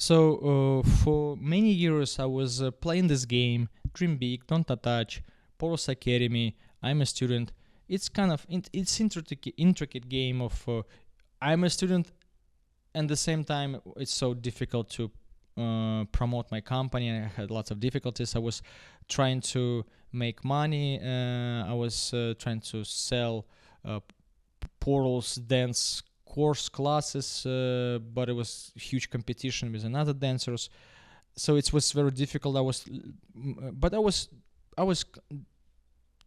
So for many years I was playing this game, Dream Big, Don't Attach, Poros Academy, I'm a student. It's kind of it's intricate game of I'm a student, and at the same time it's so difficult to promote my company. I had lots of difficulties. I was trying to make money. I was trying to sell portals, dance course classes, but it was huge competition with another dancers. So it was very difficult. I was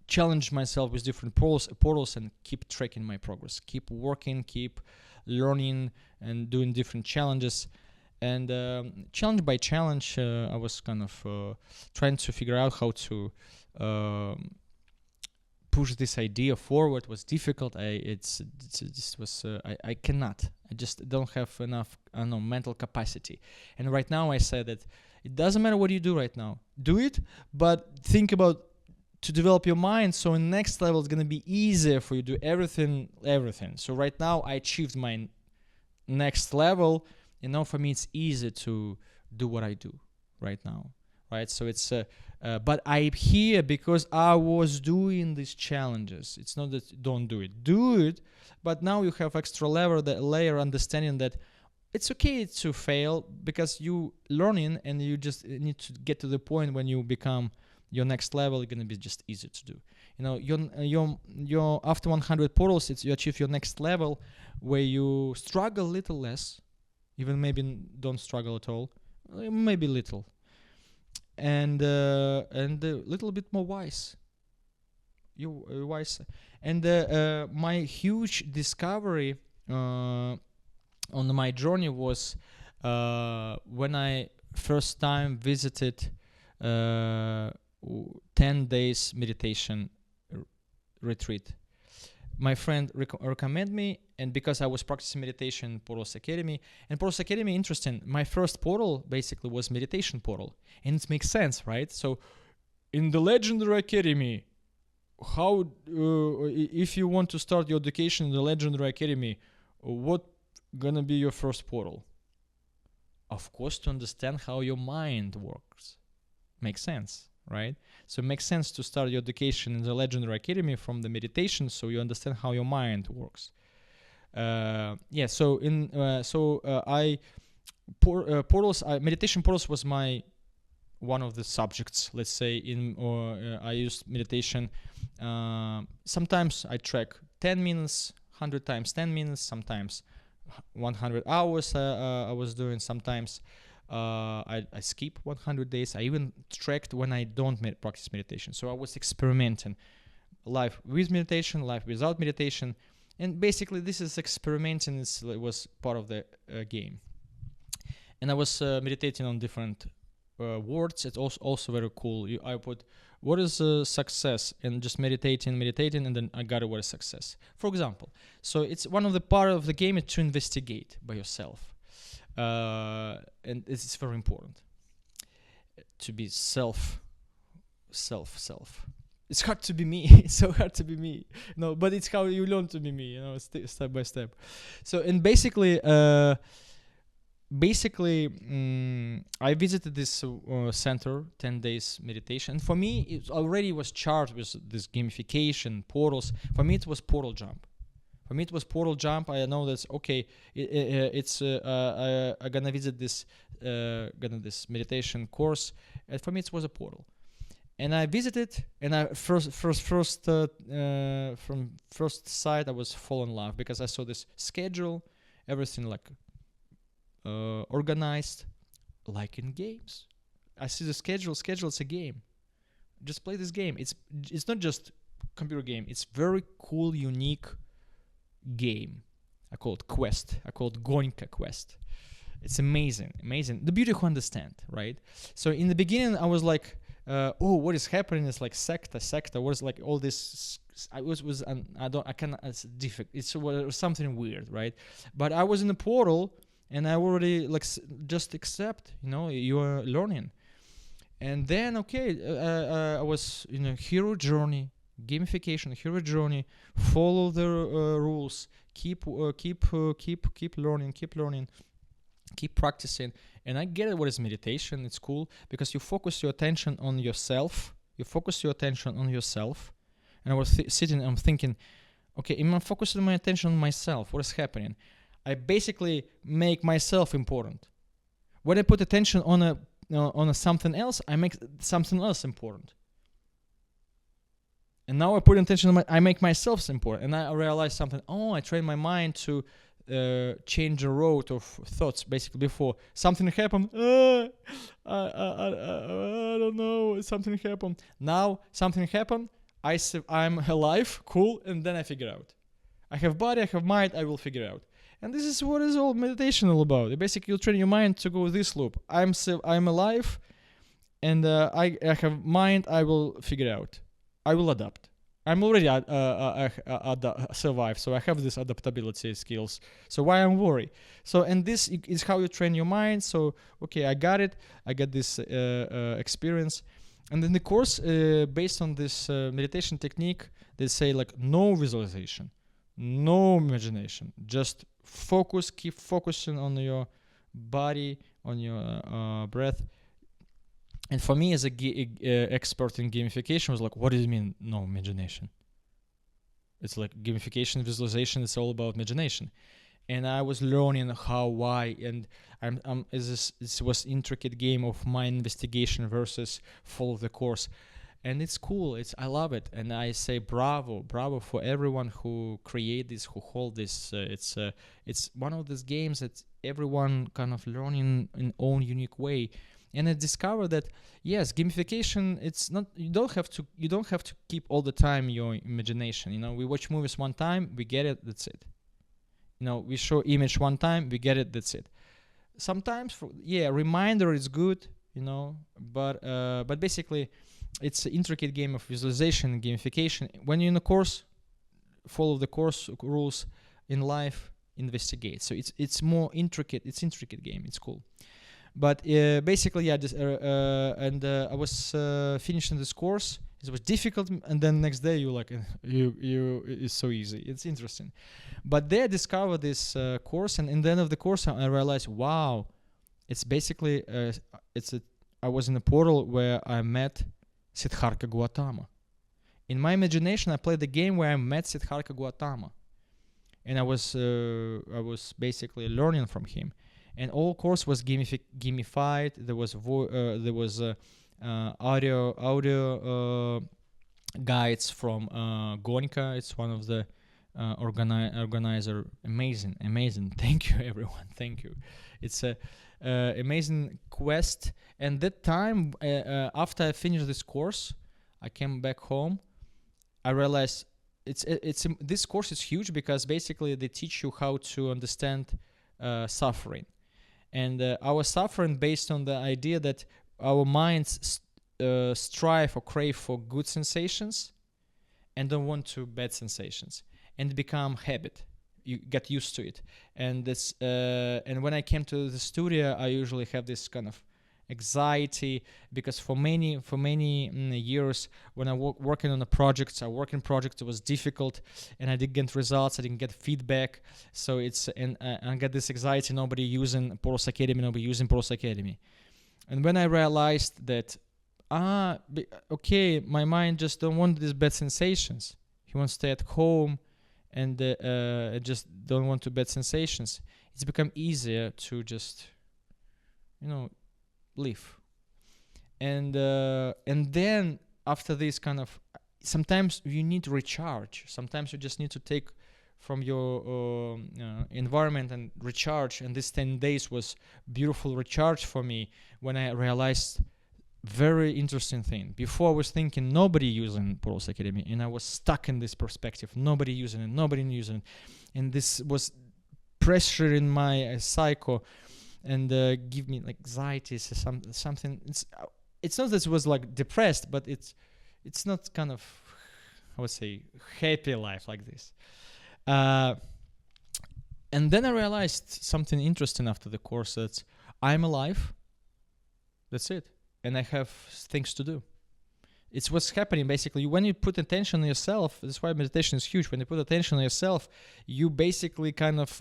challenge myself with different portals and keep tracking my progress, keep working, keep learning and doing different challenges. And challenge by challenge, I was kind of trying to figure out how to push this idea forward. Was difficult. I cannot. I just don't have enough mental capacity. And right now I say that it doesn't matter what you do right now. Do it, but think about to develop your mind, so in the next level it's going to be easier for you to do everything. So right now I achieved my next level, and now for me it's easy to do what I do right now, right? So it's but I'm here because I was doing these challenges. It's not that don't do it, but now you have extra layer understanding that it's okay to fail because you learning, and you just need to get to the point when you become your next level. It's gonna be just easy to do. Your after 100 portals, you achieve your next level where you struggle a little less, even maybe don't struggle at all, maybe little, and a little bit more wise. You're wise. And my huge discovery on my journey was when I first time visited 10 days meditation retreat. My friend recommended me, and because I was practicing meditation in Poros Academy, and Poros Academy, interesting, my first portal basically was meditation portal, and it makes sense, right? So in the Legendary Academy, how if you want to start your education in the Legendary Academy, what gonna be your first portal? Of course, to understand how your mind works. Makes sense, right? So it makes sense to start your education in the Legendary Academy from the meditation, so you understand how your mind works. Meditation portals was my one of the subjects. Let's say I used meditation. Sometimes I track 10 minutes, 100 times 10 minutes. Sometimes 100 hours I was doing. Sometimes I skip 100 days. I even tracked when I don't practice meditation. So I was experimenting life with meditation, life without meditation. And basically this is experimenting. It was part of the game. And I was meditating on different words. It's also very cool. I put what is success, and just meditating, and then I got what is success. For example, so it's one of the part of the game is to investigate by yourself. And it's very important to be self. It's hard to be me. It's so hard to be me. No, but it's how you learn to be me. Step by step. So and basically, I visited this center, 10 days meditation. And for me, it already was charged with this gamification portals. For me, it was portal jump. I know that's okay. I'm gonna visit this meditation course. And for me, it was a portal. And I visited, and I from first sight I was fall in love because I saw this schedule, everything like organized, like in games. I see the schedule. It's a game. Just play this game. It's not just computer game. It's very cool, unique game. I call it quest. I call it Gonka quest. It's amazing. The beauty who understand, right? So in the beginning, I was like, what is happening? It's like secta. What is like all this? It's difficult. It was something weird, right? But I was in the portal, and I already like just accept. You are learning, and then I was in a hero journey. Gamification, hero journey. Follow the rules. Keep learning. Keep practicing. And I get it. What is meditation? It's cool because you focus your attention on yourself. And I was sitting, I'm thinking, okay, if I'm focusing my attention on myself, what is happening? I basically make myself important. When I put attention on a something else, I make something else important. And now I put attention on I make myself important. And I realize something. Oh, I train my mind to change the road of thoughts. Basically, before something happened, I don't know, something happened. Now something happened. I'm alive, cool, and then I figure out. I have body, I have mind, I will figure out. And this is what is all meditation all about. Basically, you train your mind to go this loop. I'm alive, and I have mind, I will figure out. I will adapt. I'm already survived, so I have this adaptability skills. So why I'm worried? So, and this is how you train your mind. So, okay, I got it. I got this experience. And then the course, based on this meditation technique, they say like no visualization, no imagination, just focus, keep focusing on your body, on your breath. And for me as a expert in gamification was like, what does it mean, no imagination? It's like gamification, visualization, it's all about imagination. And I was learning how, why, and this was intricate game of mind investigation versus follow the course. And it's cool, I love it. And I say bravo for everyone who create this, who hold this. It's one of these games that everyone kind of learning in own unique way. And I discovered that yes, gamification, it's not, you don't have to keep all the time your imagination. You know, we watch movies one time, we get it, that's it. You know, we show image one time, we get it, that's it. Sometimes, reminder is good, you know, but basically, it's an intricate game of visualization and gamification. When you're in a course, follow the course rules. In life, investigate. So it's more intricate. It's intricate game. It's cool. But basically, I was finishing this course. It was difficult, and then next day you it's so easy. It's interesting. But there I discovered this course, and in the end of the course I realized, wow, it's basically I was in a portal where I met Siddhartha Gautama. In my imagination, I played the game where I met Siddhartha Gautama, and I was basically learning from him. And all course was gamified. There was audio guides from Gonka. It's one of the organizer. Amazing. Thank you, everyone. Thank you. It's a amazing quest. And that time, after I finished this course, I came back home. I realized this course is huge because basically they teach you how to understand suffering. And our suffering based on the idea that our minds strive or crave for good sensations and don't want to bad sensations, and become habit. You get used to it. And this and when I came to the studio, I usually have this kind of anxiety because for many years when I working on the projects, it was difficult, and I didn't get results, I didn't get feedback. So I got this anxiety. Nobody using Poros Academy. And when I realized that, okay, my mind just don't want these bad sensations. He wants to stay at home and just don't want to bad sensations. It's become easier to just, live. And then after this kind of, sometimes you need to recharge. Sometimes you just need to take from your environment and recharge. And this 10 days was beautiful recharge for me when I realized very interesting thing. Before I was thinking nobody using Poros Academy, and I was stuck in this perspective. Nobody using it. And this was pressure in my psycho and give me like anxiety, something. It's not that it was like depressed, but it's not kind of, I would say, happy life like this. And then I realized something interesting after the course, that I'm alive. That's it. And I have things to do. It's what's happening basically. When you put attention on yourself, that's why meditation is huge. When you put attention on yourself, you basically kind of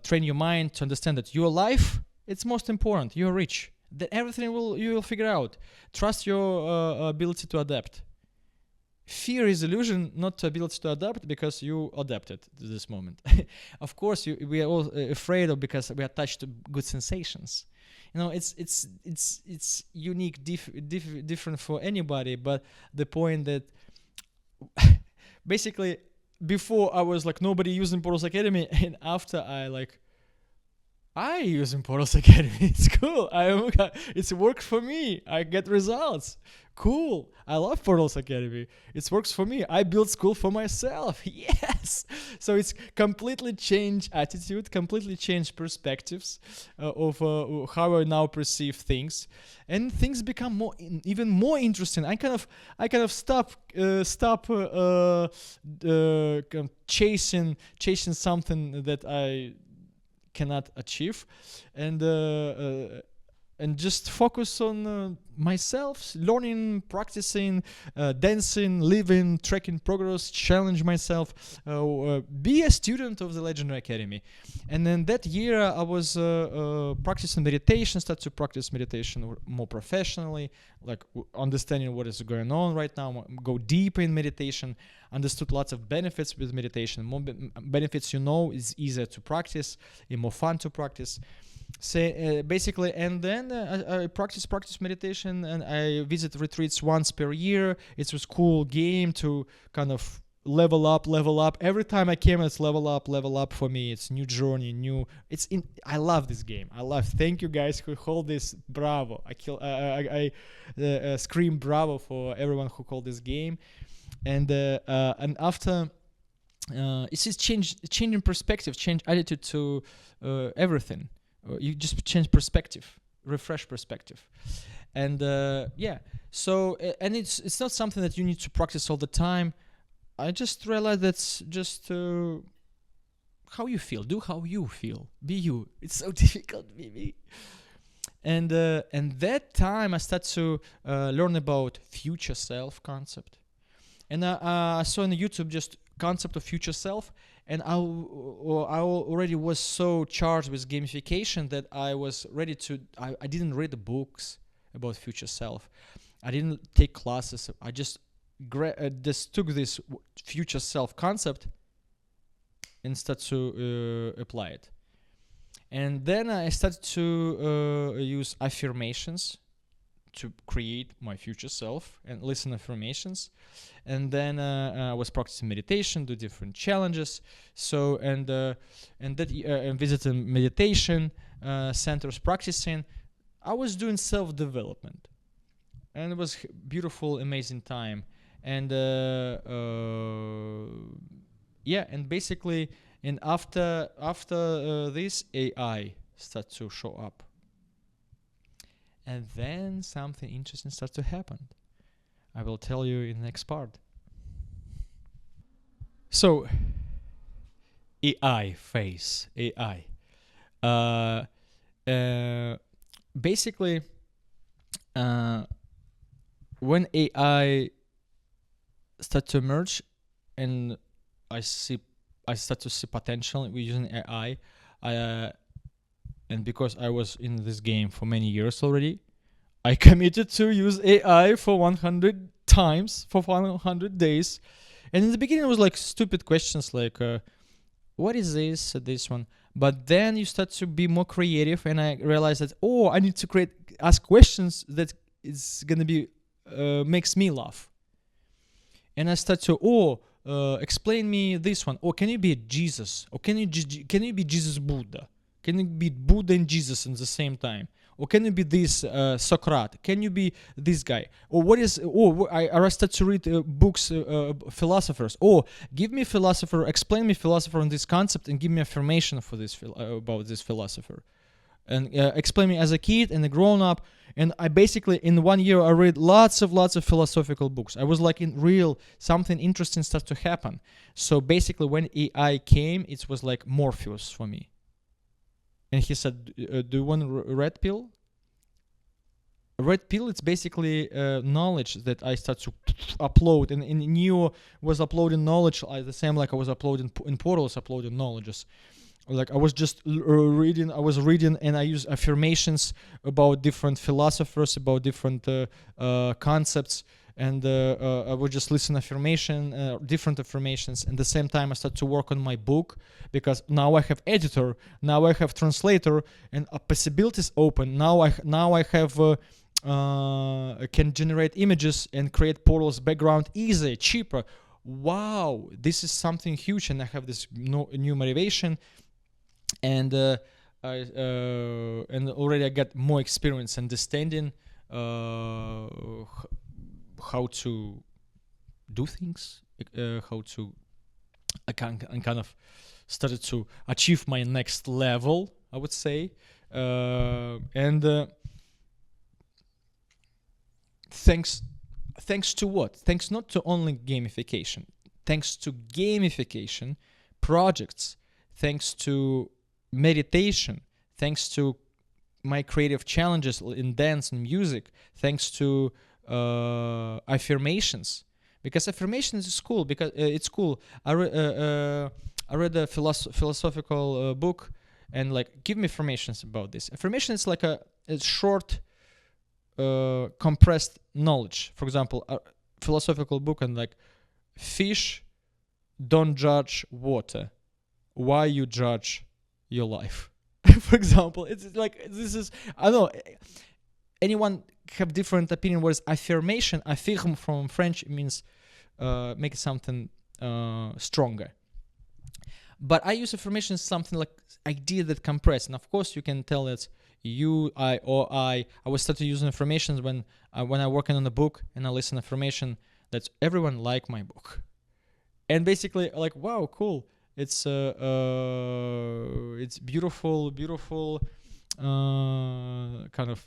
train your mind to understand that you're alive It's most important. You're rich. That everything you will figure out. Trust your ability to adapt. Fear is illusion, not ability to adapt, because you adapted to this moment. Of course, we are all afraid of, because we are attached to good sensations. It's unique, different for anybody. But the point that basically before I was like nobody using Portals Academy, and after I use in Portals Academy. It's cool. It's worked for me. I get results. Cool. I love Portals Academy. It works for me. I build school for myself. Yes. So it's completely changed attitude, completely changed perspectives of how I now perceive things, and things become even more interesting. I kind of stop chasing something that I cannot achieve, and just focus on myself, learning, practicing, dancing, living, tracking progress, challenge myself, be a student of the Legendary Academy. And then that year I was practicing meditation, started to practice meditation more professionally, like understanding what is going on right now, go deeper in meditation, understood lots of benefits with meditation. More benefits, it's easier to practice, it's more fun to practice. Basically, and then I practice meditation, and I visit retreats once per year. It was cool game to kind of level up. Every time I came, it's level up for me. It's new journey, I love this game. Thank you guys who hold this. Bravo. I scream bravo for everyone who called this game. And after it's just changing perspective, change attitude to everything. You just change perspective, refresh perspective. And so and it's not something that you need to practice all the time. I just realized that's just how you feel. Do how you feel. Be you. It's so difficult, be me. And that time I started to learn about future self concept. And I saw on YouTube just concept of future self. And I already was so charged with gamification that I was ready to. I didn't read the books about future self. I didn't take classes. I just took this future self concept and started to apply it. And then I started to use affirmations to create my future self and listen affirmations. And then I was practicing meditation, do different challenges. So and visiting meditation centers, practicing. I was doing self-development, and it was beautiful, amazing time. And and basically, and after this, AI started to show up. And then something interesting starts to happen. I will tell you in the next part. So, AI phase. AI. Basically, when AI start to emerge, and I start to see potential with using AI. And because I was in this game for many years already, I committed to use AI for 100 times, for 100 days. And in the beginning, it was like stupid questions like, what is this one? But then you start to be more creative, and I realized that, I need to ask questions that is going to be, makes me laugh. And I start to, explain me this one. Or can you be Jesus? Or can you be Jesus Buddha? Can you be Buddha and Jesus at the same time? Or can you be this Socrates? Can you be this guy? Or what is? I started to read books, philosophers. Give me philosopher, explain me philosopher on this concept, and give me affirmation for this about this philosopher, and explain me as a kid and a grown up. And I basically in 1 year I read lots of philosophical books. I was like something interesting started to happen. So basically, when AI came, it was like Morpheus for me. And he said, do you want a red pill? A red pill, it's basically knowledge that I start to upload. And in Neo was uploading knowledge the same like I was uploading in Portals, uploading knowledges. like I was just reading. I was reading, and I use affirmations about different philosophers, about different concepts, and I would just listen different affirmations. And at the same time, I started to work on my book, because now I have editor, now I have translator, and possibilities open. Now I have. Can generate images and create portals background easier, cheaper. Wow, this is something huge, and I have this new motivation, and and already I got more experience understanding how to do things, how to I kind of started to achieve my next level, I would say, and thanks to what? Thanks not to only gamification, thanks to gamification projects, thanks to meditation, thanks to my creative challenges in dance and music, thanks to affirmations, because affirmations is cool, because it's cool. I read a philosophical book, and like, give me affirmations about this. Affirmation is like a short compressed knowledge. For example, a philosophical book, and like, fish don't judge water, why you judge your life? For example, it's like, this is, I don't know, anyone have different opinion. What is affirmation? Affirm from French means make something stronger. But I use affirmation as something like idea that compress. And of course, you can tell that you, I, or I was started using affirmations when I working on the book, and I listen affirmation that everyone like my book. And basically, like, wow, cool. It's beautiful kind of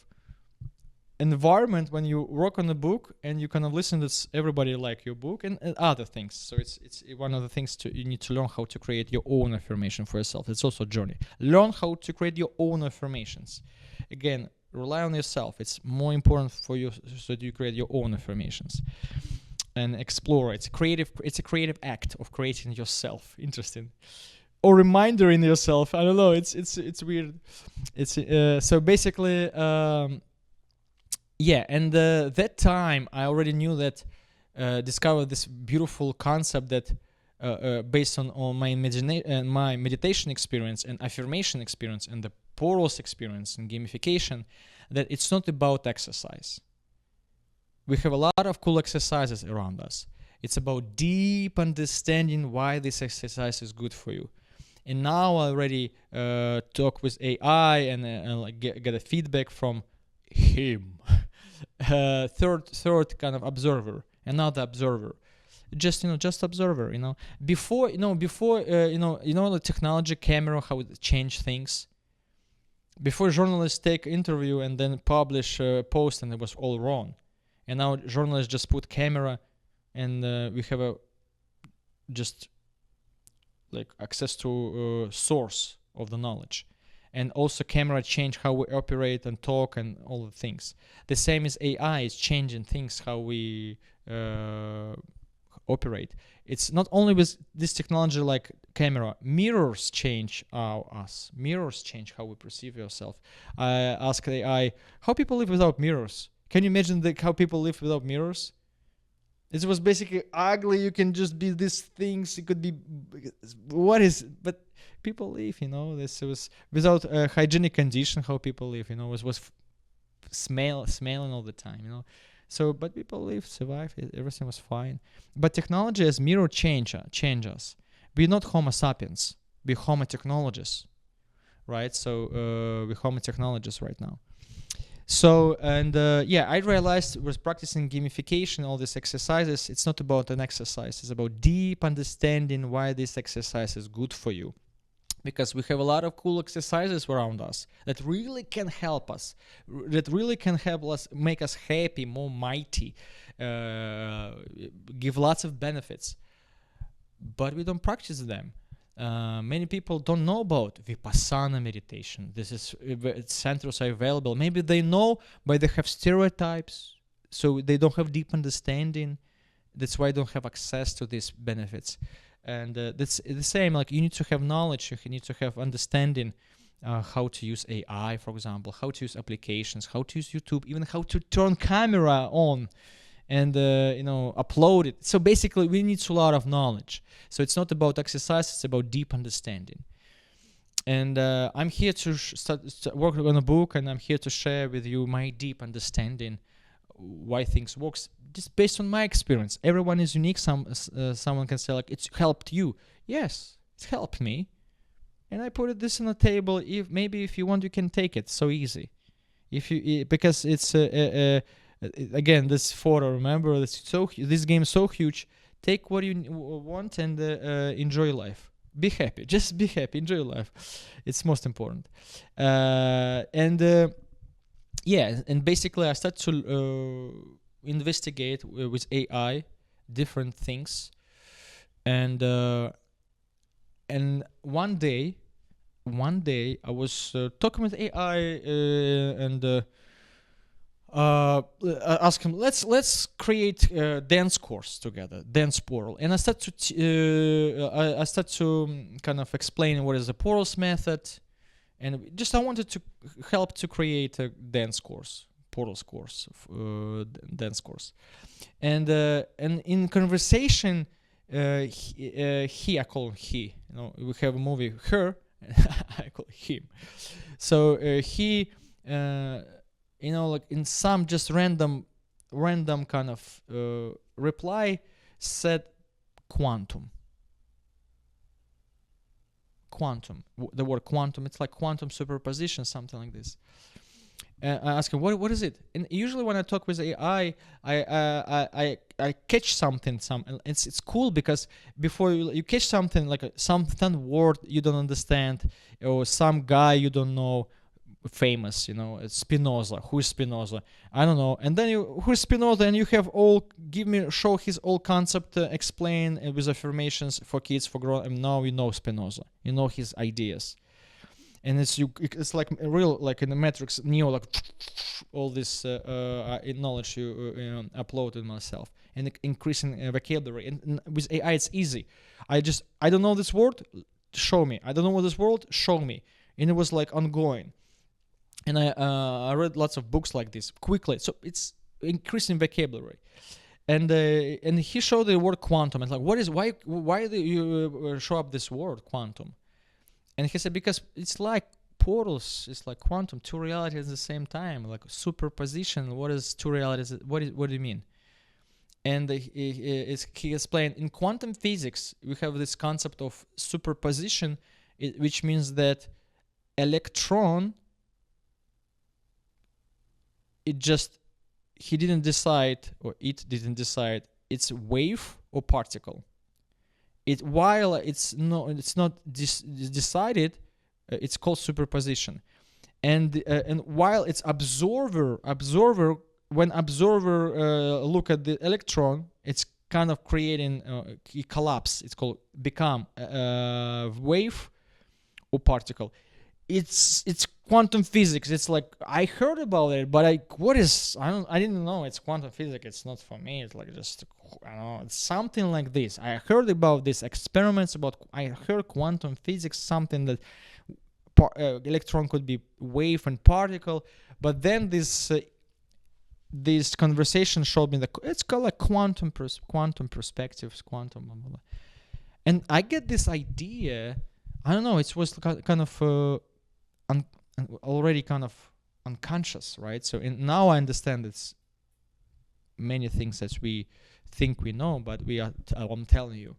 environment when you work on a book, and you kind of listen that everybody like your book, and other things. So it's one of the things you need to learn how to create your own affirmation for yourself. It's also a journey. Learn how to create your own affirmations. Again, rely on yourself. It's more important for you, so that you create your own affirmations and explore. It's a creative act of creating yourself. Interesting. Or reminder in yourself. I don't know. It's weird. It's so basically. Yeah, and that time I already knew that, discovered this beautiful concept that, based on my meditation experience and affirmation experience and the portals experience and gamification, that it's not about exercise. We have a lot of cool exercises around us. It's about deep understanding why this exercise is good for you. And now I already talk with AI and like get a feedback from him. Third kind of observer, another observer, just observer. Before the technology, camera, how it changed things. Before, journalists take interview and then publish a post, and it was all wrong. And now journalists just put camera, and we have just like access to source of the knowledge. And also camera change how we operate and talk and all the things. The same as AI is changing things, how we operate. It's not only with this technology like camera. Mirrors change us. Mirrors change how we perceive ourselves. I asked AI, how people live without mirrors? Can you imagine how people live without mirrors? It was basically ugly. You can just be these things. It could be, but people live, this was without a hygienic condition, how people live, was smelling all the time, So, but people live, survive, everything was fine. But technology as mirror change us. We're not Homo sapiens, we're Homo technologists, right? So we're Homo technologists right now. So, and I realized with practicing gamification, all these exercises, it's not about an exercise, it's about deep understanding why this exercise is good for you. Because we have a lot of cool exercises around us that really can help us, that really can help us, make us happy, more mighty, give lots of benefits. But we don't practice them. Many people don't know about Vipassana meditation. This is centers are available. Maybe they know, but they have stereotypes, so they don't have deep understanding. That's why they don't have access to these benefits. And that's the same. Like you need to have knowledge, you need to have understanding how to use AI, for example, how to use applications, how to use YouTube, even how to turn camera on and upload it. So basically, we need a lot of knowledge. So it's not about exercise; it's about deep understanding. And I'm here to start work on a book, and I'm here to share with you my deep understanding why things works, just based on my experience. Everyone is unique. Someone can say like it's helped you. Yes, it's helped me, and I put this on the table. If you want, you can take it. So easy, because it's again this photo. Remember, this game is so huge. Take what you want and enjoy life. Be happy. Just be happy. Enjoy life. It's most important. And basically I start to investigate with AI different things, and one day I was talking with AI and ask him, let's create a dance course together, dance portal. And I start to kind of explain what is the portals method, and just I wanted to help to create a dance course, portals course, dance course. And in conversation, I call him he. We have a movie her, I call him. So he. Like in some just random kind of reply said quantum. The word quantum, it's like quantum superposition, something like this. I ask him, what is it? And usually when I talk with AI, I catch something. It's cool because before you catch something, like some word you don't understand, or some guy you don't know, famous, Spinoza. Who is Spinoza? I don't know. And then who is Spinoza? And you have show his whole concept, explain with affirmations for kids, for grown. And now you know Spinoza. You know his ideas, and it's like real, like in the Matrix Neo, like all this knowledge you uploaded myself, and increasing vocabulary. And with AI, it's easy. I don't know this word, show me. I don't know what this word, show me. And it was like ongoing. And I read lots of books like this quickly, so it's increasing vocabulary. And he showed the word quantum. And like, why do you show up this word quantum? And he said, because it's like portals, it's like quantum, two realities at the same time, like superposition. What is two realities? What do you mean? And he explained, in quantum physics we have this concept of superposition, which means that electron, he didn't decide, or it didn't decide, it's wave or particle. While it's not decided, it's called superposition. And while it's observer, when observer look at the electron, it's kind of creating a collapse. It's called become wave or particle. It's quantum physics. It's like, I heard about it, but I didn't know it's quantum physics. It's not for me. It's like just, I don't know, it's something like this. I heard about these experiments I heard quantum physics, something that electron could be wave and particle. But then this conversation showed me that it's called like quantum perspectives, quantum blah, blah, blah. And I get this idea. I don't know. It was kind of already kind of unconscious, right? So now I understand it's many things that we think we know, but I'm telling you,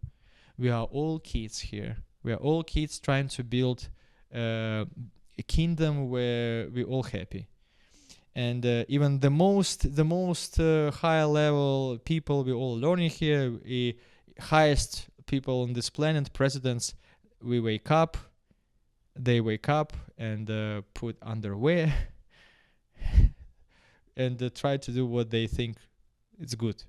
we are all kids here. We are all kids trying to build a kingdom where we're all happy. And even the most high level people, we're all learning here. Highest people on this planet, presidents, we wake up, they wake up and put underwear and try to do what they think is good.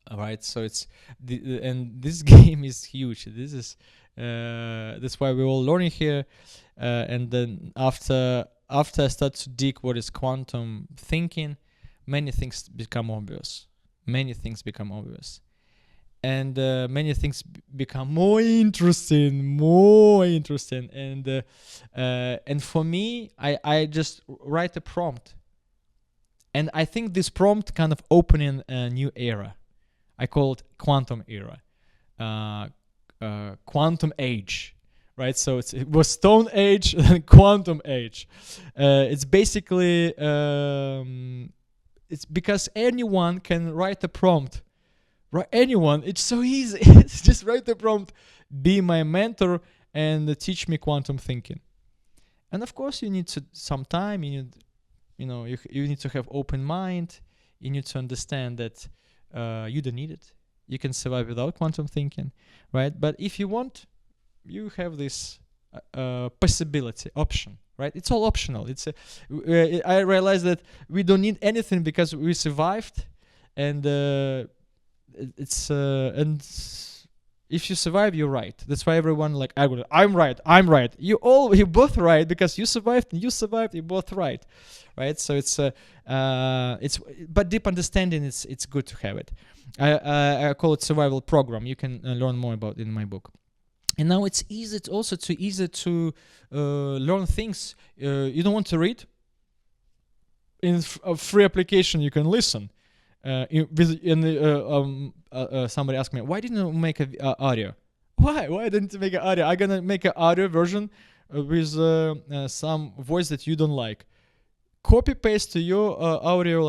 All right, so it's and this game is huge. This is that's why we're all learning here. And then after I start to dig what is quantum thinking, many things become obvious. and many things become more interesting. And for me, I just write a prompt, and I think this prompt kind of opening a new era. I call it quantum era, quantum age, right? So it was Stone Age and Quantum Age. It's basically it's because anyone can write a prompt. Right? Anyone, it's so easy. It's just write the prompt, be my mentor, and teach me quantum thinking. And of course, you need some time. You need to have open mind. You need to understand that you don't need it. You can survive without quantum thinking, right? But if you want, you have this possibility, option, right? It's all optional. I realized that we don't need anything because we survived, and and if you survive, you're right. That's why everyone like I'm right. You both right because you survived, you're both right. So it's but deep understanding, it's good to have it. I call it survival program. You can learn more about it in my book. And now it's easy to learn things. You don't want to read? In a free application, you can listen. Somebody asked me, why didn't you make an audio? Why didn't you make an audio? I'm gonna make an audio version with some voice that you don't like. Copy paste to your audio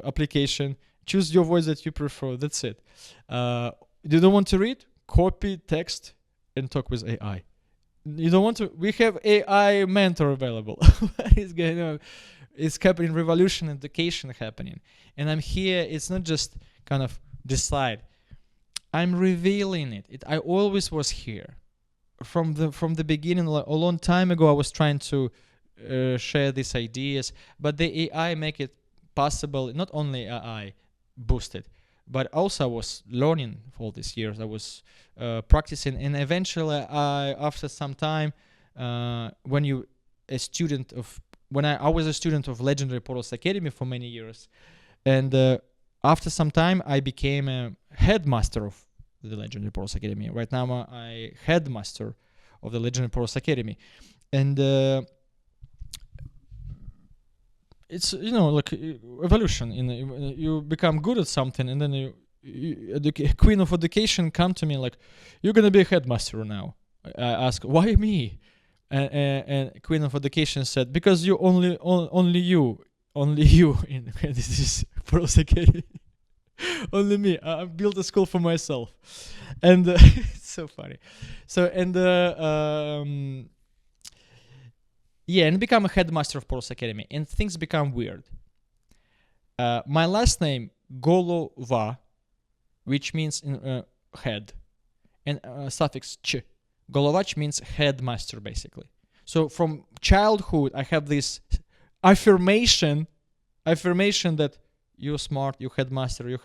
application. Choose your voice that you prefer. That's it. You don't want to read? Copy text and talk with AI. You don't want to? We have AI mentor available. What is going on? It's happening, revolution, education happening. And I'm here, it's not just kind of decide. I'm revealing it. I always was here. From the beginning, a long time ago, I was trying to share these ideas, but the AI make it possible. Not only AI boosted, but also I was learning for all these years. I was practicing, and eventually, after some time, when I was a student of Legendary Portals Academy for many years, and after some time I became a headmaster of the Legendary Portals Academy. Right now I'm headmaster of the Legendary Portals Academy, and it's like evolution. You become good at something, and then the Queen of Education come to me like, you're gonna be a headmaster now. I ask, why me? And Queen of Education said, because you only you in this Portals Academy. Only me. I built a school for myself, and it's so funny. So and and become a headmaster of Portals Academy, and things become weird. My last name Golova, which means head, and suffix ch. Golovach means headmaster, basically. So from childhood, I have this affirmation that you're smart, you're headmaster.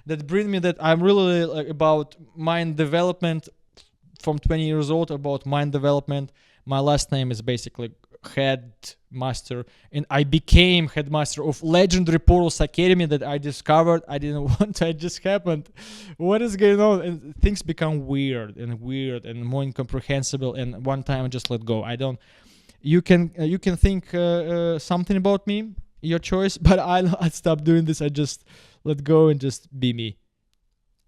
That bring me that I'm really about mind development from 20 years old, about mind development. My last name is basically headmaster, and I became headmaster of Legendary Portals Academy that I discovered. I didn't want to, it just happened. What is going on? And things become weird and more incomprehensible, and one time I just let go. You can think something about me, your choice, but I stopped doing this. I just let go and just be me.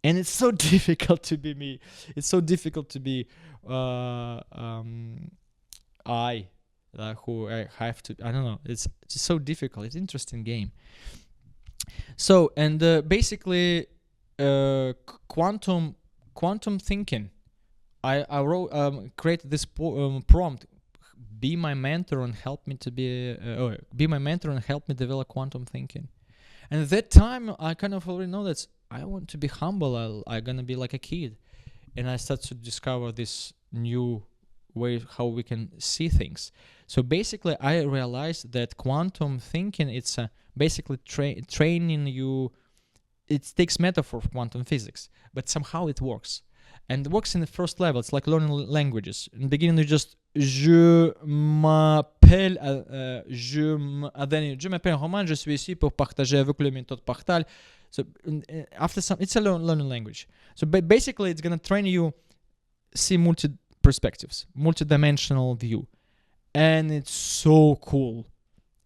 And it's so difficult to be me. It's so difficult to be who I have to. I don't know. It's so difficult. It's an interesting game. So and basically, quantum thinking. I wrote created this prompt. Be my mentor and help me to be my mentor and help me develop quantum thinking. And at that time, I kind of already know that I want to be humble. I'm gonna be like a kid, and I start to discover this new way how we can see things. So basically, I realized that quantum thinking, it's basically training you. It takes metaphor of quantum physics, but somehow it works. And it works in the first level. It's like learning languages. In the beginning, you just je m'appelle Roman, je suis ici pour partager avec le méthode Partal. So after some, it's a learning language. So basically, it's gonna train you see multi perspectives, multi-dimensional view, and it's so cool.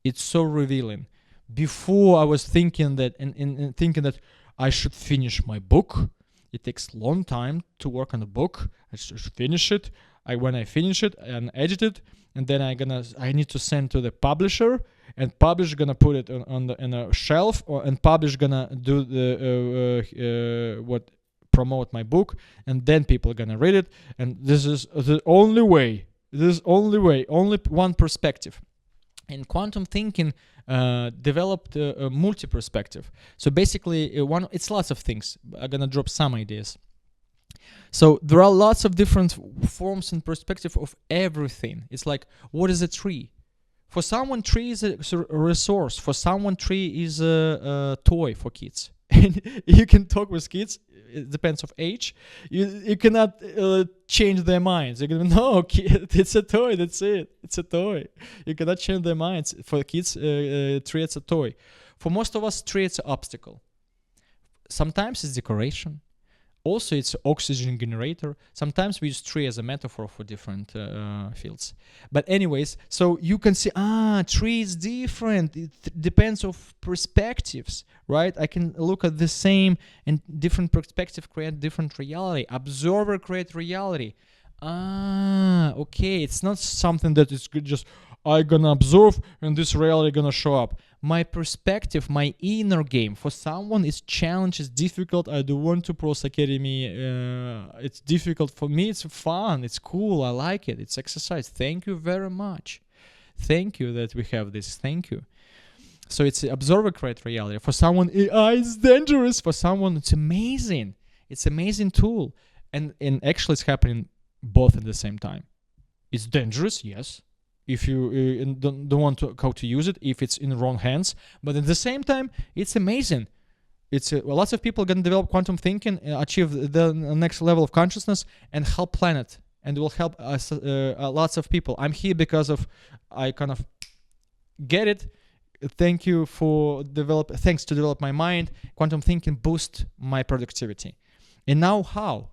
It's so revealing. Before I was thinking that and thinking that I should finish my book. It takes long time to work on a book. I should finish it. When I finish it and edit it, and then I need to send to the publisher, and publisher gonna put it on a shelf, and publisher gonna do the promote my book, and then people are gonna read it. And this is the only way. Only one perspective. And quantum thinking developed a multi-perspective. So basically, it's lots of things. I'm gonna drop some ideas. So there are lots of different forms and perspective of everything. It's like, what is a tree? For someone, tree is a resource. For someone, tree is a toy for kids. And you can talk with kids. It depends of age. You cannot change their minds. You're gonna no, kid, it's a toy. That's it. It's a toy. You cannot change their minds. For kids, tree it's a toy. For most of us, tree it's an obstacle. Sometimes it's decoration. Also, it's oxygen generator. Sometimes we use tree as a metaphor for different fields. But anyways, so you can see, tree is different. It depends of perspectives, right? I can look at the same and different perspective create different reality. Observer create reality. Okay, it's not something that is just I gonna observe and this reality gonna show up. My perspective, my inner game. For someone, it's challenge, it's difficult. I do want to Pros Academy. It's difficult for me. It's fun. It's cool. I like it. It's exercise. Thank you very much. Thank you that we have this. Thank you. So it's observer create reality. For someone, AI is dangerous. For someone, it's amazing. It's amazing tool. And actually, it's happening both at the same time. It's dangerous, yes. If you don't want to how to use it, if it's in the wrong hands, but at the same time, it's amazing. It's lots of people gonna develop quantum thinking, achieve the next level of consciousness, and help planet, and will help us lots of people. I'm here because of I kind of get it. Thank you for thanks to develop my mind. Quantum thinking boost my productivity. And now how?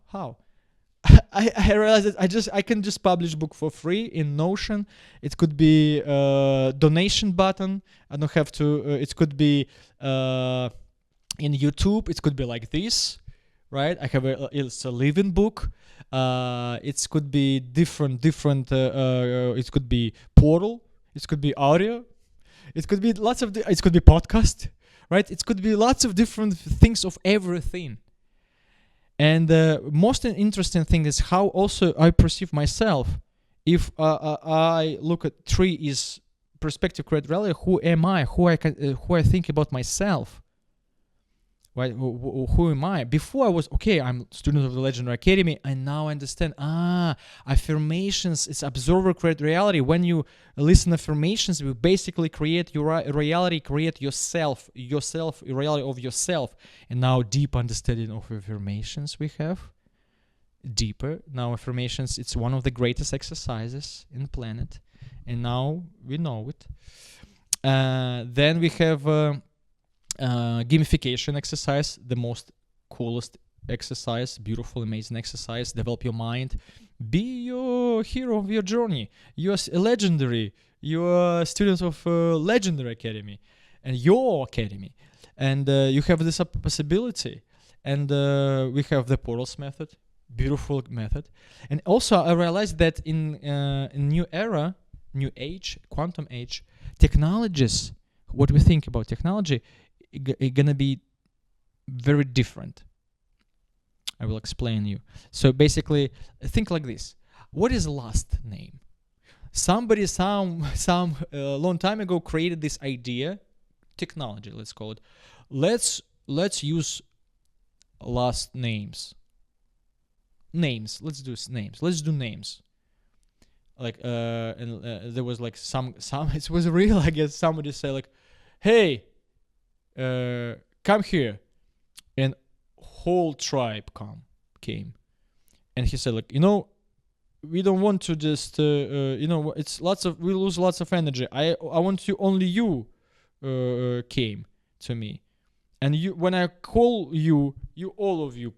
I realized that I can just publish book for free in Notion. It could be a donation button. I don't have to. It could be in YouTube. It could be like this, right? I have it's a living book. It could be different. It could be portal. It could be audio. It could be lots of. It could be podcast, right? It could be lots of different things of everything. And the most interesting thing is how also I perceive myself. If I look at tree is perspective create reality, who am I? Who I think about myself? Right? Who am I? Before I was I'm student of the Legendary Academy, and now I understand. Affirmations. It's observer create reality. When you listen to affirmations, you basically create your reality, create yourself, reality of yourself. And now deep understanding of affirmations we have. Deeper now affirmations. It's one of the greatest exercises in the planet, and now we know it. Then we have. Gamification exercise, the most coolest exercise, beautiful, amazing exercise. Develop your mind. Be your hero of your journey. You're a legendary. You're a student of Legendary Academy and your academy. And you have this possibility. And we have the portals method, beautiful method. And also I realized that in new era, new age, quantum age, technologies, what we think about technology, it's gonna be very different. I will explain you. So basically, think like this: what is last name? Somebody some long time ago created this idea, technology. Let's call it. Let's use last names. Names. Let's do names. Let's do names. Like and there was like some. It was real. I guess somebody say like, "Hey. Come here," and whole tribe came, and he said like, we don't want to just it's we lose lots of energy. I want you only you came to me, And you, when I call you, all of you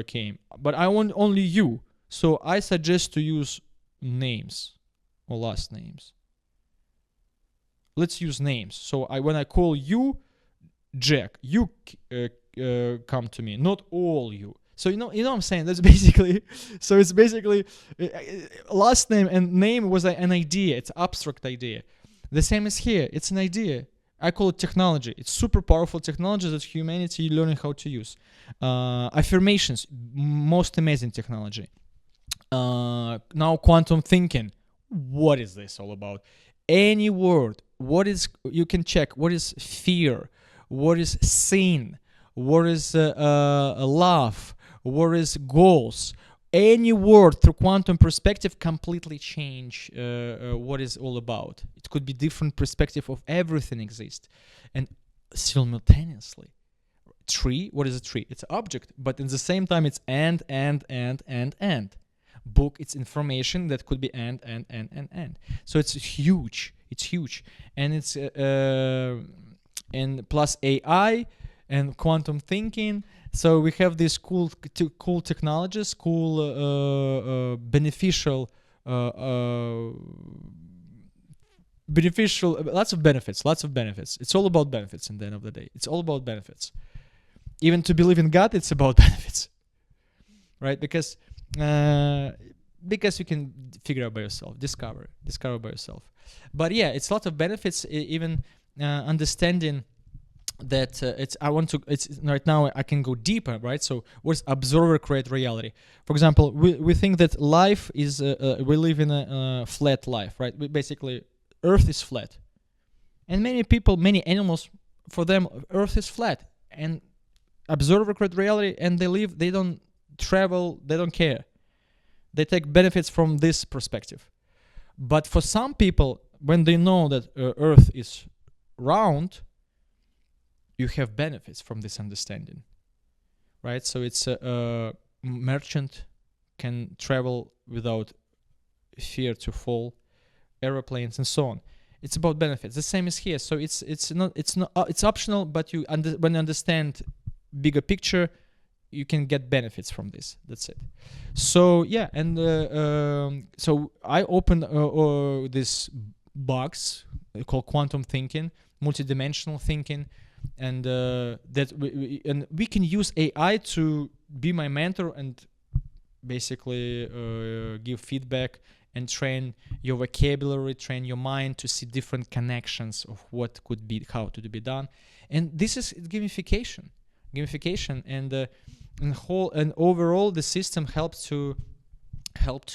came, but I want only you. So I suggest to use names or last names. Let's use names. So when I call you, Jack, you come to me, not all you. So you know what I'm saying. That's basically. So it's basically last name and name was an idea. It's abstract idea. The same is here. It's an idea. I call it technology. It's super powerful technology that humanity learning how to use. Affirmations, most amazing technology. Now quantum thinking. What is this all about? Any word. What is, you can check what is fear, what is sin, what is love, what is goals. Any word through quantum perspective completely change what is all about. It could be different perspective of everything exists, and simultaneously. Tree, what is a tree? It's an object, but at the same time it's and. Book, it's information that could be and. So it's huge. It's huge, and it's and plus AI and quantum thinking. So we have these cool technologies, beneficial, lots of benefits. It's all about benefits. In the end of the day, it's all about benefits. Even to believe in God, it's about benefits, right? Because you can figure out by yourself, discover by yourself. But yeah, it's a lot of benefits. Even understanding that it's right now I can go deeper, right? So what's observer create reality? For example, we think that life is we live in a flat life, right? Basically, Earth is flat, and many people, many animals, for them Earth is flat, and observer create reality, and they live. They don't travel. They don't care. They take benefits from this perspective. But for some people, when they know that Earth is round, you have benefits from this understanding, right? So it's a merchant can travel without fear to fall, airplanes and so on. It's about benefits. The same is here. So it's optional, but when you understand bigger picture, you can get benefits from this. That's it. So yeah, and so I opened this box called quantum thinking, multidimensional thinking, and that we can use AI to be my mentor and basically give feedback and train your vocabulary, train your mind to see different connections of what could be, how to be done. And this is gamification, and overall the system helps to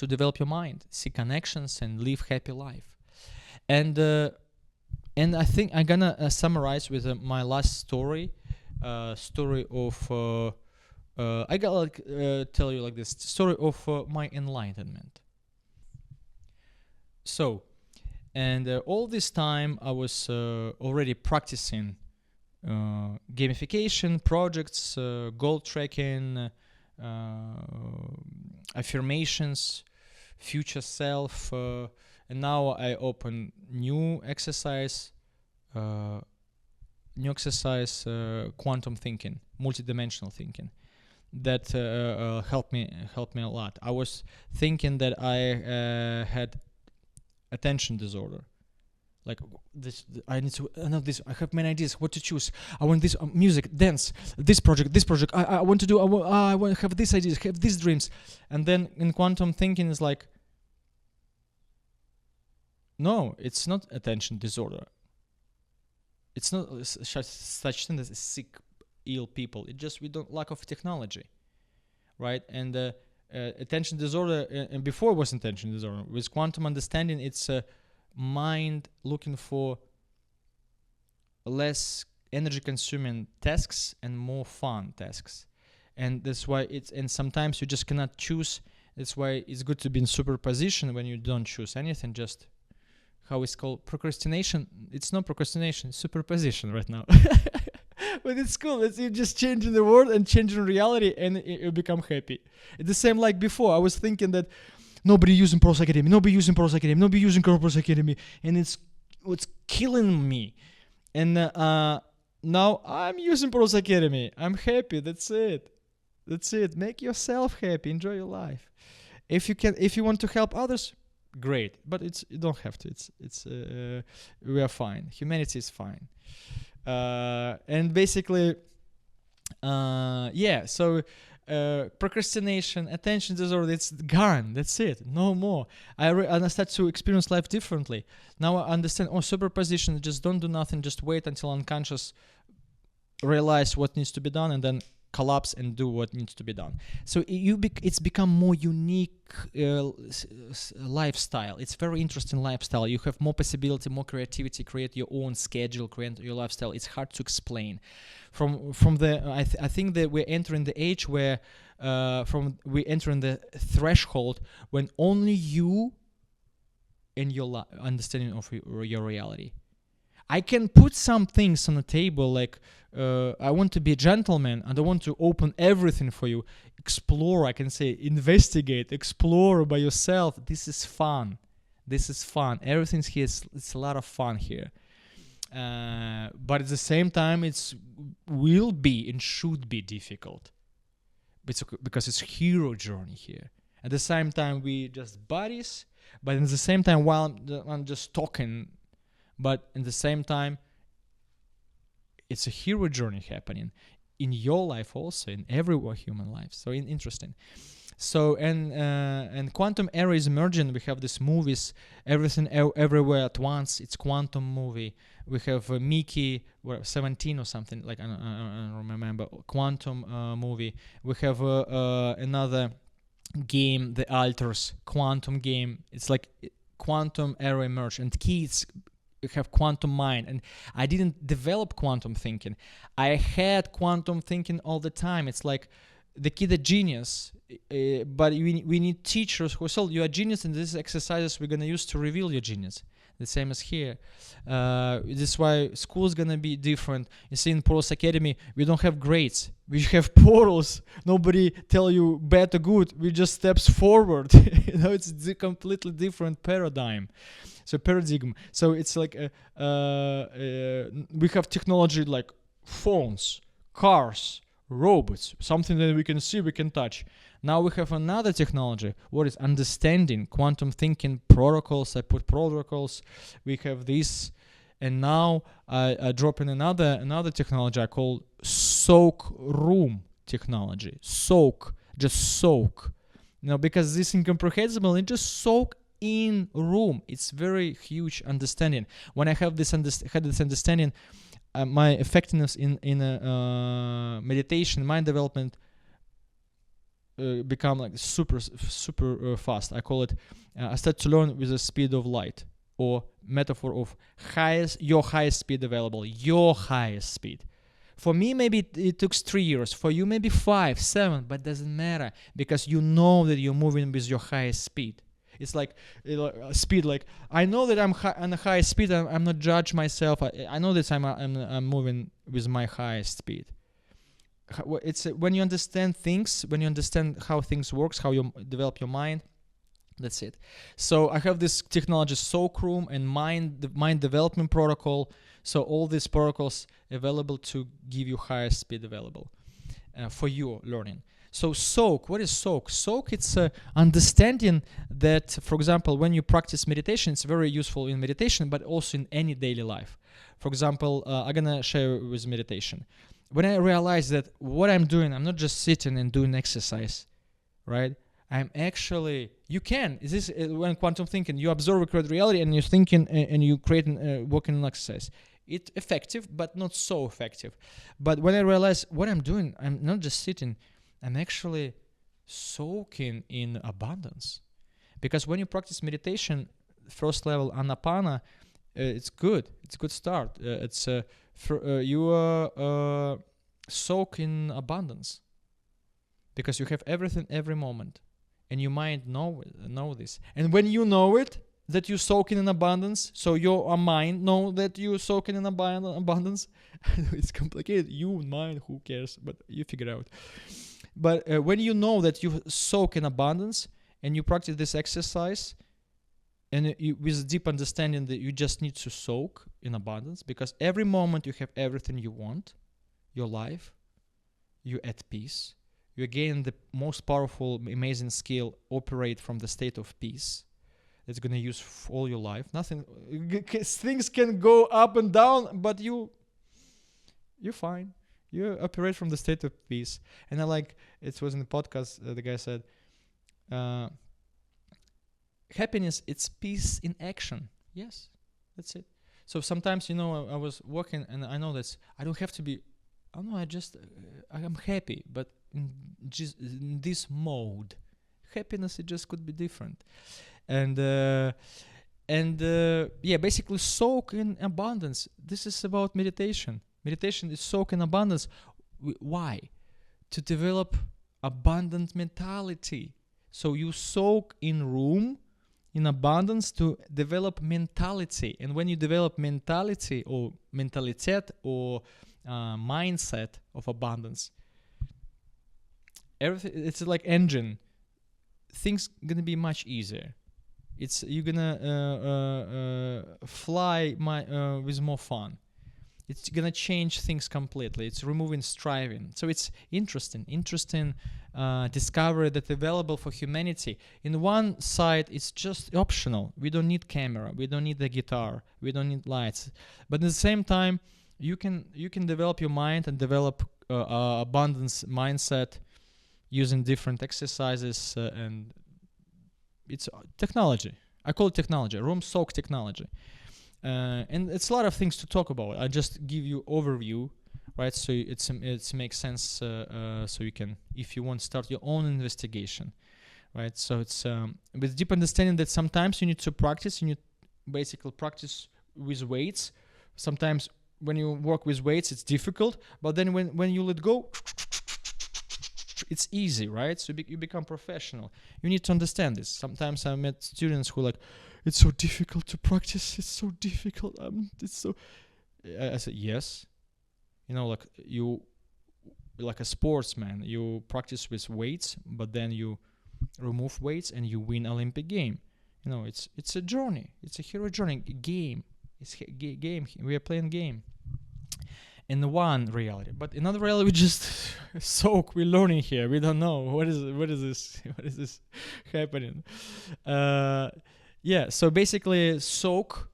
develop your mind, see connections, and live happy life. And I think I'm gonna summarize with my last story of I gotta tell you like this story of my enlightenment. So, and all this time I was already practicing gamification projects, goal tracking, affirmations, future self, and now I open new exercise, quantum thinking, multidimensional thinking, that helped me a lot. I was thinking that I had attention disorder. Like this, I need to know this. I have many ideas. What to choose? I want this music, dance, this project. I want to do. I want to have these ideas, have these dreams. And then in quantum thinking, is like, no, it's not attention disorder. It's not such thing as sick, ill people. It just we don't lack of technology, right? And attention disorder, and before it was attention disorder. With quantum understanding, it's mind looking for less energy consuming tasks and more fun tasks, and that's why and sometimes you just cannot choose. That's why it's good to be in superposition when you don't choose anything, just how it's called procrastination. It's not procrastination, it's superposition right now. But it's cool. It's you just changing the world and changing reality, and you become happy. It's the same like before. I was thinking that nobody using Pros Academy, nobody using Corpus Academy, and it's killing me. And Now I'm using Pros Academy. I'm happy. That's it. That's it. Make yourself happy. Enjoy your life. If you want to help others, great. But you don't have to. We are fine. Humanity is fine. And basically, So procrastination, attention disorder, it's gone. That's it. No more. I start to experience life differently. Now I understand. Superposition. Just don't do nothing. Just wait until unconscious realize what needs to be done, and then collapse and do what needs to be done. So it's become more unique lifestyle. It's very interesting lifestyle. You have more possibility, more creativity, create your own schedule, create your lifestyle. It's hard to explain. I think that we're entering the age where we're entering the threshold when only you and your understanding of your reality. I can put some things on the table, like I want to be a gentleman and I want to open everything for you. Explore, I can say, investigate, explore by yourself. This is fun. Everything's here. It's a lot of fun here. But at the same time, it will be and should be difficult. Because it's hero journey here. At the same time, we just buddies. But at the same time, while I'm just talking, but at the same time, it's a hero journey happening in your life also, in every human life. So interesting. So and quantum era is emerging. We have these movies, everything everywhere at once. It's quantum movie. We have Mickey, 17 or something, like I don't remember. Quantum movie. We have another game, The Alters, quantum game. It's like quantum era emerge, and kids have quantum mind. And I didn't develop quantum thinking. I had quantum thinking all the time. It's like the kid a genius, but we need teachers who say, you're a genius, and these exercises we're going to use to reveal your genius. The same as here. This is why school is going to be different. You see, in Pros Academy, we don't have grades. We have portals. Nobody tell you bad or good. We just steps forward. It's a completely different paradigm. So paradigm. So it's like we have technology like phones, cars, robots, something that we can see, we can touch. Now we have another technology. What is understanding, quantum thinking, protocols? I put protocols. We have this, and now I drop in another technology I call soak room technology. Soak, just soak. Because this is incomprehensible, and just soak in room. It's very huge understanding. When I have this understanding, my effectiveness in meditation, mind development, become like super fast. I call it. I start to learn with the speed of light, or metaphor of your highest speed available. Your highest speed. For me, maybe it took 3 years. For you, maybe 5, 7, but doesn't matter, because you know that you're moving with your highest speed. It's like speed. Like I know that I'm on the highest speed. I'm not judge myself. I know that I'm moving with my highest speed. It's when you understand things, when you understand how things works, how you develop your mind. That's it. So I have this technology, Soak Room, and mind development protocol. So all these protocols available to give you highest speed available for your learning. So soak, what is soak? Soak, it's understanding that, for example, when you practice meditation, it's very useful in meditation, but also in any daily life. For example, I'm going to share with meditation. When I realize that what I'm doing, I'm not just sitting and doing exercise, right? I'm actually, you can, when quantum thinking, you observe a create reality, and you're thinking and you create working on exercise. It's effective, but not so effective. But when I realize what I'm doing, I'm not just sitting, I'm actually soaking in abundance. Because when you practice meditation, first level anapana, it's good. It's a good start. You soak in abundance, because you have everything every moment, and your mind know this. And when you know it, that you soak in abundance, so your mind know that you soak in abundance. It's complicated. You mind, who cares? But you figure it out. But when you know that you soak in abundance and you practice this exercise, and with deep understanding that you just need to soak in abundance, because every moment you have everything you want, your life, you're at peace. You gain the most powerful, amazing skill, operate from the state of peace. It's gonna use all your life. Nothing, things can go up and down, but you're fine. You operate from the state of peace. And I like, it was in the podcast, the guy said, happiness, it's peace in action. Yes, that's it. So sometimes, I was working and I know that I don't have to be, I'm happy, but in this mode, happiness, it just could be different. And basically soak in abundance. This is about meditation. Meditation is soak in abundance. Why? To develop abundant mentality. So you soak in abundance to develop mentality. And when you develop mentality or mentalitet or mindset of abundance, everything, it's like engine. Things gonna be much easier. You're gonna fly with more fun. It's gonna change things completely. It's removing striving. So it's interesting discovery that's available for humanity. In one side, it's just optional. We don't need camera. We don't need the guitar. We don't need lights. But at the same time, you can develop your mind and develop abundance mindset using different exercises, and it's technology. I call it technology, room soak technology. And it's a lot of things to talk about. I just give you overview, right? So it makes sense. So you can, if you want, start your own investigation, right? So it's with deep understanding that sometimes you need to practice. You need basically practice with weights. Sometimes when you work with weights, it's difficult, but then when you let go, it's easy, right? So you become professional. You need to understand this. Sometimes I met students who like, it's so difficult to practice. It's so difficult. It's so. I said, yes. Like you, like a sportsman, you practice with weights, but then you remove weights and you win Olympic game. It's a journey. It's a hero journey. Game. It's game. We are playing game. In one reality, but another reality, we just soak. We're learning here. We don't know what is this happening. So basically soak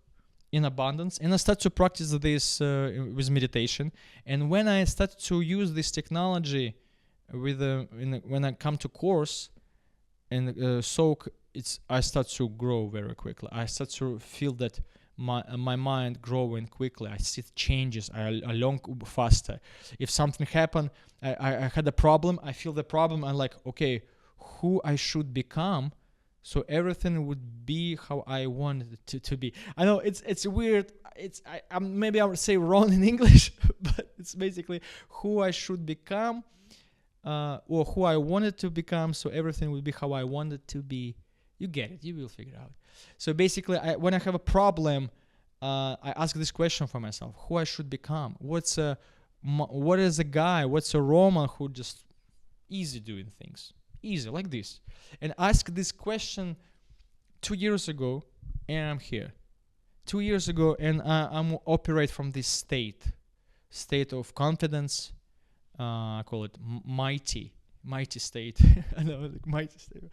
in abundance, and I start to practice this with meditation. And when I start to use this technology when I come to course and soak, I start to grow very quickly. I start to feel that my mind growing quickly. I see changes. I learn faster. If something happened, I had a problem. I feel the problem. I'm like, okay, who I should become, so everything would be how I wanted it to be. I know it's weird. Maybe I would say wrong in English, but it's basically who I should become, or who I wanted to become. So everything will be how I want it to be. You get it. You will figure it out. So basically, when I have a problem, I ask this question for myself: who I should become? What is a guy? What's a Roman who just easy doing things, easy like this? And ask this question 2 years ago, and I'm here. 2 years ago, and I'm operate from this state of confidence. I call it mighty state. I know, like mighty state,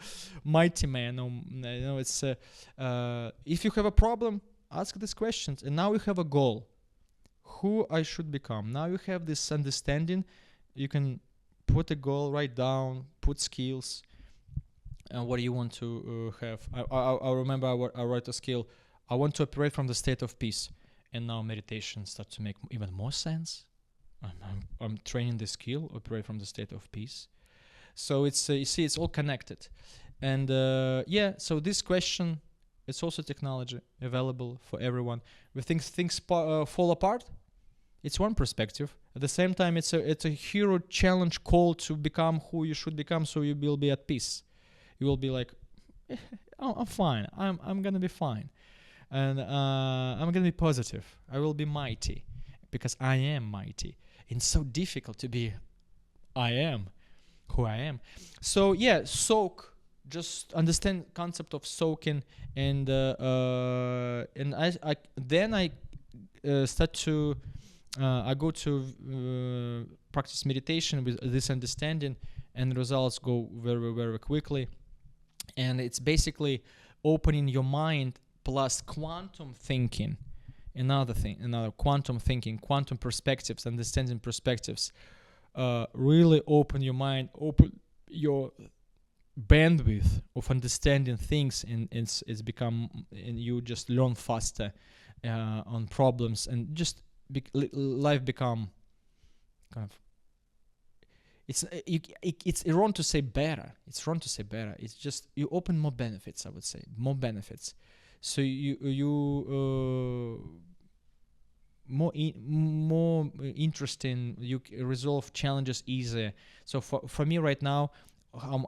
mighty man. It's if you have a problem, ask these questions, and now you have a goal: who I should become. Now you have this understanding. You can put a goal, write down, put skills, and what do you want to have. I remember I wrote a skill: I want to operate from the state of peace. And now meditation starts to make even more sense. I'm training the skill, operate from the state of peace. So it's you see, it's all connected. And so this question, it's also technology available for everyone. We think things fall apart. It's one perspective. At the same time, it's a hero challenge call to become who you should become, so you will be at peace. You will be like, I'm fine. I'm gonna be fine, and I'm gonna be positive. I will be mighty because I am mighty. It's so difficult to be. I am who I am. So soak just understand concept of soaking, and I then I start to I go to practice meditation with this understanding, and results go very, very quickly. And it's basically opening your mind plus quantum thinking. Another quantum thinking, quantum perspectives, understanding perspectives. Really open your mind, open your bandwidth of understanding things, and it's become, and you just learn faster on problems, and just life become kind of, it's wrong to say better. It's wrong to say better. It's just you open more benefits. I would say more benefits. So you more interesting. You resolve challenges easier. So for me right now, how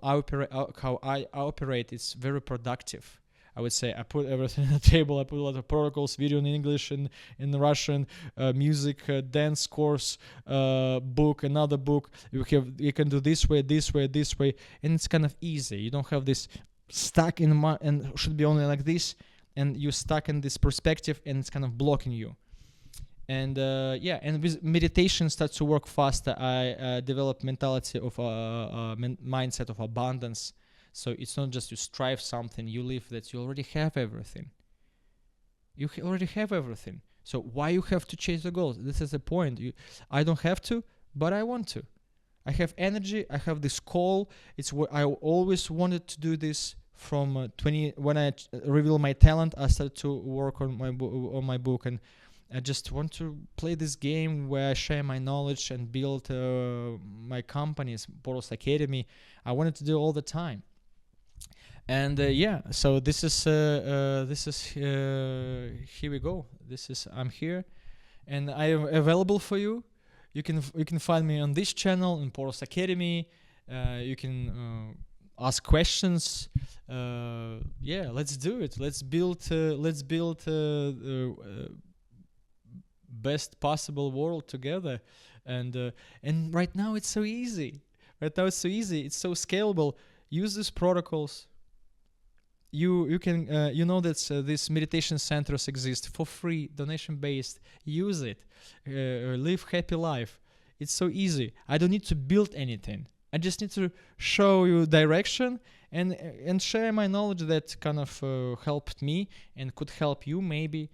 I operate, it's very productive. I would say I put everything on the table. I put a lot of protocols, video in English and in Russian, music, dance course, book, another book. You can do this way, and it's kind of easy. You don't have this stuck in mind and should be only like this, and you're stuck in this perspective, and it's kind of blocking you. And and with meditation starts to work faster. I develop mentality of mindset of abundance. So it's not just you strive something, you live that you already have everything. You already have everything. So why you have to chase the goals? This is the point. I don't have to, but I want to. I have energy. I have this call. It's what I always wanted to do this from 20. When I revealed my talent, I started to work on my book, and I just want to play this game where I share my knowledge and build my companies, Portals Academy. I wanted to do all the time. And so this is here we go. I'm here, and I am available for you. You can find me on this channel in Portals Academy. You can ask questions. Let's do it. Let's build best possible world together. And right now it's so easy. It's so scalable. Use these protocols. You can you know that these meditation centers exist for free, donation based. Use it. Live happy life. It's so easy. I don't need to build anything. I just need to show you direction and share my knowledge that kind of helped me and could help you. Maybe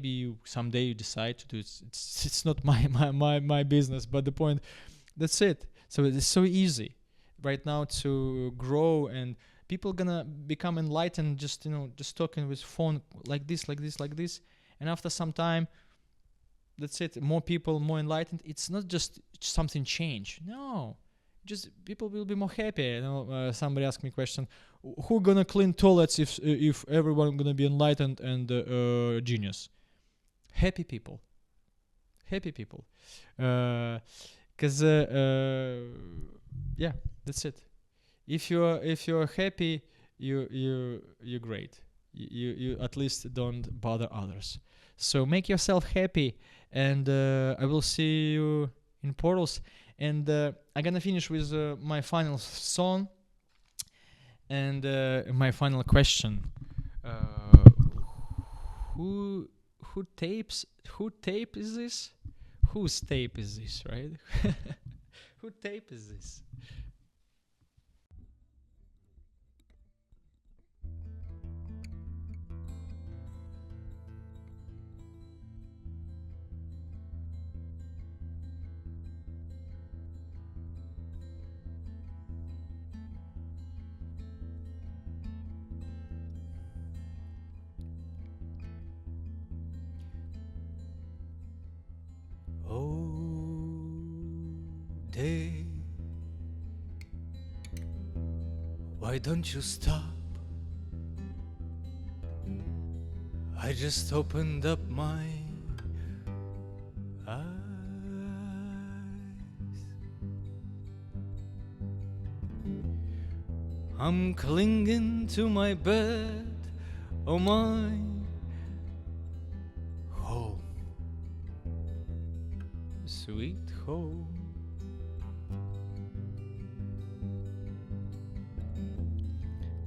you someday you decide to do it. It's not my business, but the point, that's it. So it's so easy right now to grow, and people gonna become enlightened just talking with phone like this, and after some time, that's it. More people, more enlightened. It's not just something change. No, just people will be more happy. Somebody asked me a question: who gonna clean toilets if everyone gonna be enlightened and genius? Happy people. Because that's it. If you're happy, you're great. You at least don't bother others. So make yourself happy, and I will see you in Portals. And I'm gonna finish with my final song and my final question. Who tape is this? Whose tape is this, right? Who tape is this? Day, why don't you stop? I just opened up my eyes. I'm clinging to my bed, oh my home, sweet home.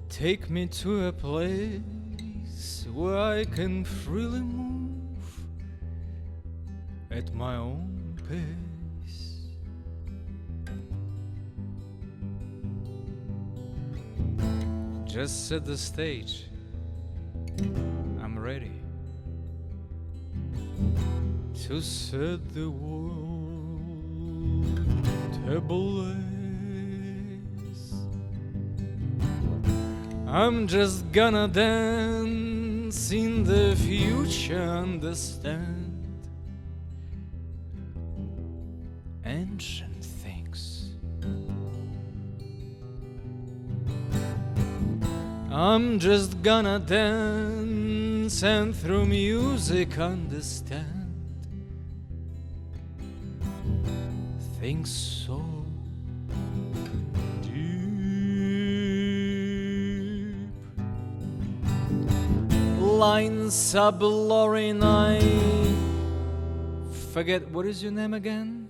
Take me to a place where I can freely move at my own pace. Just set the stage, I'm ready to set the world ablaze. I'm just gonna dance in the future, understand ancient things. I'm just gonna dance and through music understand things so deep. Lines are blurry and I forget, what is your name again?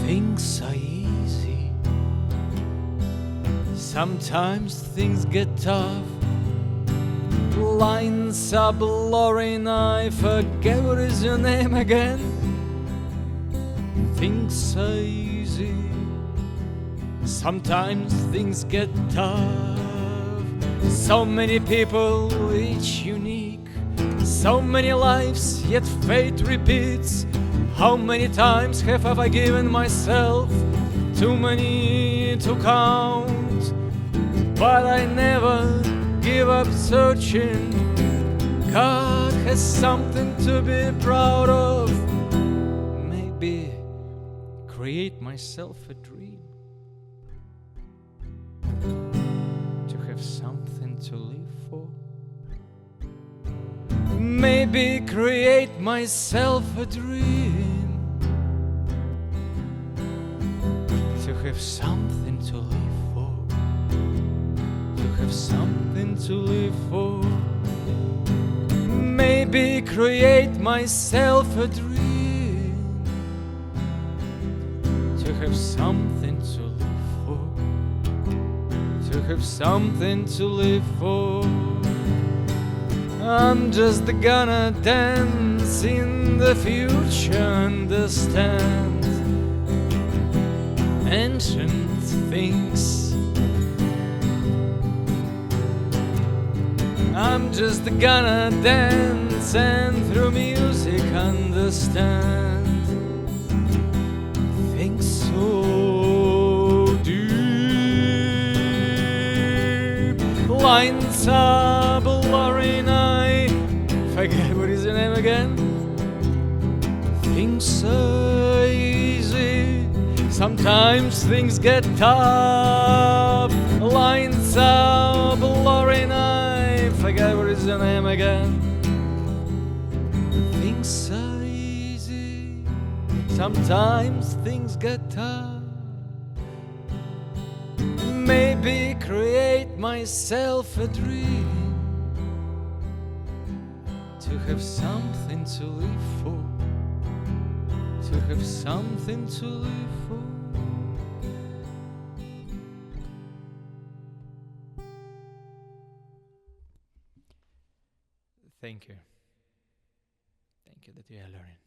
Things are easy. Sometimes things get tough. Lines are blurry and I forget, what is your name again? Things are easy. Sometimes things get tough. So many people, each unique. So many lives, yet fate repeats. How many times have I given myself? Too many to count. But I never give up searching. God has something to be proud of. Maybe create myself a dream to have something to live for. Maybe create myself a dream to have something to live for. To have something to live for. Maybe create myself a dream to have something to live for. To have something to live for. I'm just gonna dance in the future, understand ancient things. I'm just gonna dance and through music understand things so deep. Lines are blurry and I forget, what is your name again? Things are easy. Sometimes things get tough. Lines are blurry and I forget, what is your name again? Things are easy. Sometimes things get tough. Maybe create myself a dream to have something to live for. To have something to live for. Thank you. Thank you that you are learning.